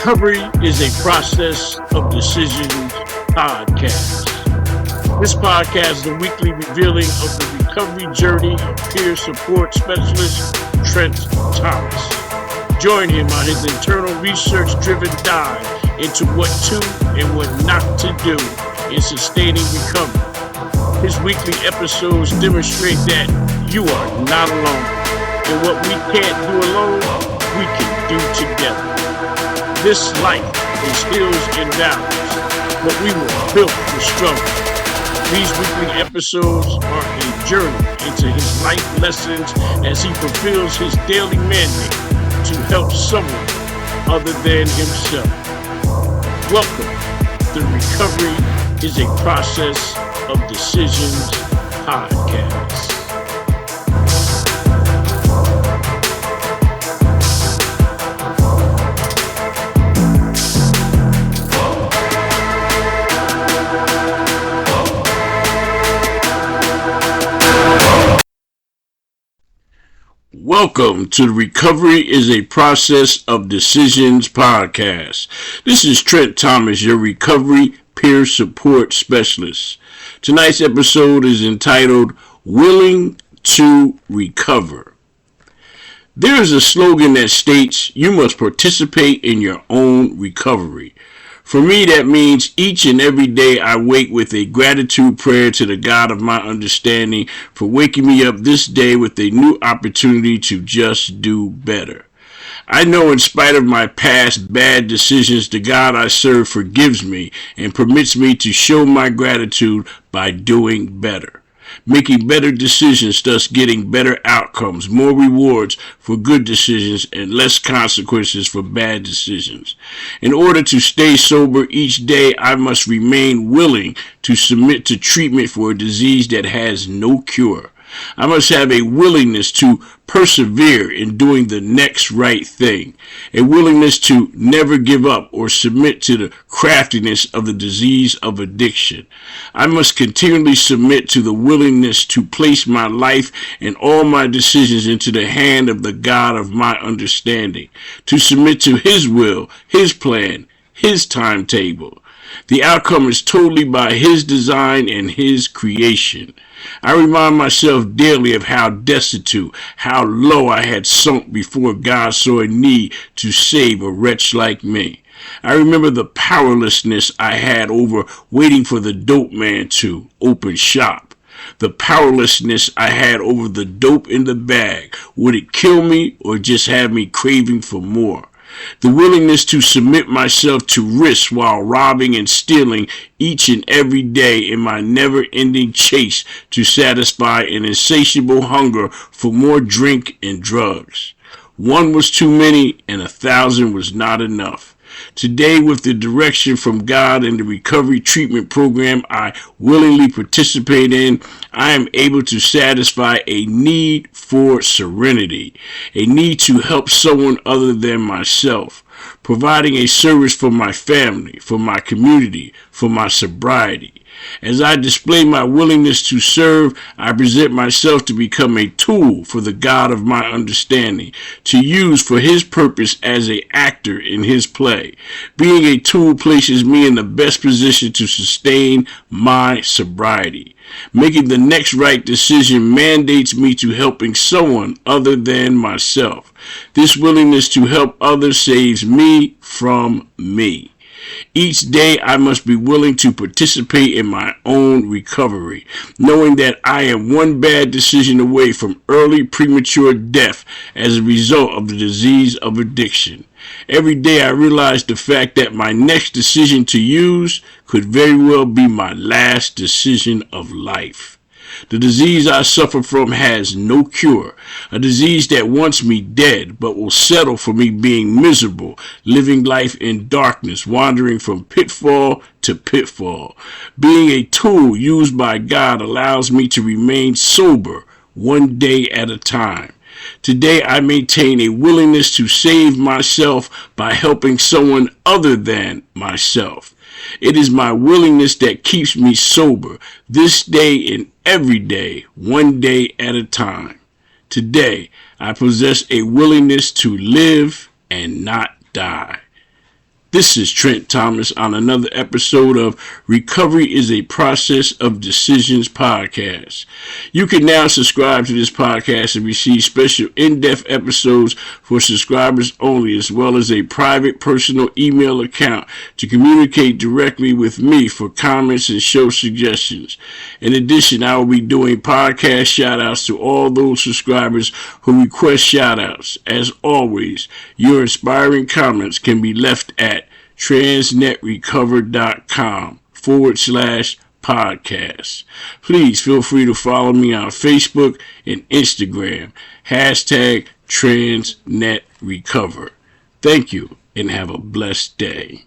Recovery is a Process of Decisions podcast. This podcast is a weekly revealing of the recovery journey of peer support specialist Trent Thomas. Join him on his internal research-driven dive into what to and what not to do in sustaining recovery. His weekly episodes demonstrate that you are not alone, and what we can't do alone, we can do together. This life is hills and valleys, but we were built for struggle. These weekly episodes are a journey into his life lessons as he fulfills his daily mandate to help someone other than himself. Welcome. The Recovery is a Process of Decisions podcast. Welcome to the Recovery is a Process of Decisions podcast. This is Trent Thomas, your recovery peer support specialist. Tonight's episode is entitled Willing to Recover. There is a slogan that states you must participate in your own recovery. For me, that means each and every day I wake with a gratitude prayer to the God of my understanding for waking me up this day with a new opportunity to just do better. I know in spite of my past bad decisions, the God I serve forgives me and permits me to show my gratitude by doing better. Making better decisions, thus getting better outcomes, more rewards for good decisions, and less consequences for bad decisions. In order to stay sober each day, I must remain willing to submit to treatment for a disease that has no cure. I must have a willingness to persevere in doing the next right thing, a willingness to never give up or submit to the craftiness of the disease of addiction. I must continually submit to the willingness to place my life and all my decisions into the hand of the God of my understanding, to submit to His will, His plan, His timetable. The outcome is totally by His design and His creation. I remind myself daily of how destitute, how low I had sunk before God saw a need to save a wretch like me. I remember the powerlessness I had over waiting for the dope man to open shop. The powerlessness I had over the dope in the bag. Would it kill me or just have me craving for more? The willingness to submit myself to risk while robbing and stealing each and every day in my never-ending chase to satisfy an insatiable hunger for more drink and drugs. One was too many and 1,000 was not enough. Today, with the direction from God and the recovery treatment program I willingly participate in, I am able to satisfy a need for serenity, a need to help someone other than myself, providing a service for my family, for my community, for my sobriety. As I display my willingness to serve, I present myself to become a tool for the God of my understanding, to use for His purpose as an actor in His play. Being a tool places me in the best position to sustain my sobriety. Making the next right decision mandates me to helping someone other than myself. This willingness to help others saves me from me. Each day I must be willing to participate in my own recovery, knowing that I am one bad decision away from early premature death as a result of the disease of addiction. Every day I realize the fact that my next decision to use could very well be my last decision of life. The disease I suffer from has no cure, a disease that wants me dead but will settle for me being miserable, living life in darkness, wandering from pitfall to pitfall. Being a tool used by God allows me to remain sober one day at a time. Today I maintain a willingness to save myself by helping someone other than myself. It is my willingness that keeps me sober this day and every day, one day at a time. Today, I possess a willingness to live and not die. This is Trent Thomas on another episode of Recovery is a Process of Decisions podcast. You can now subscribe to this podcast and receive special in-depth episodes for subscribers only, as well as a private personal email account to communicate directly with me for comments and show suggestions. In addition, I will be doing podcast shout-outs to all those subscribers who request shout-outs. As always, your inspiring comments can be left at transnetrecover.com/podcast. Please feel free to follow me on Facebook and Instagram, #TransNetRecover. Thank you and have a blessed day.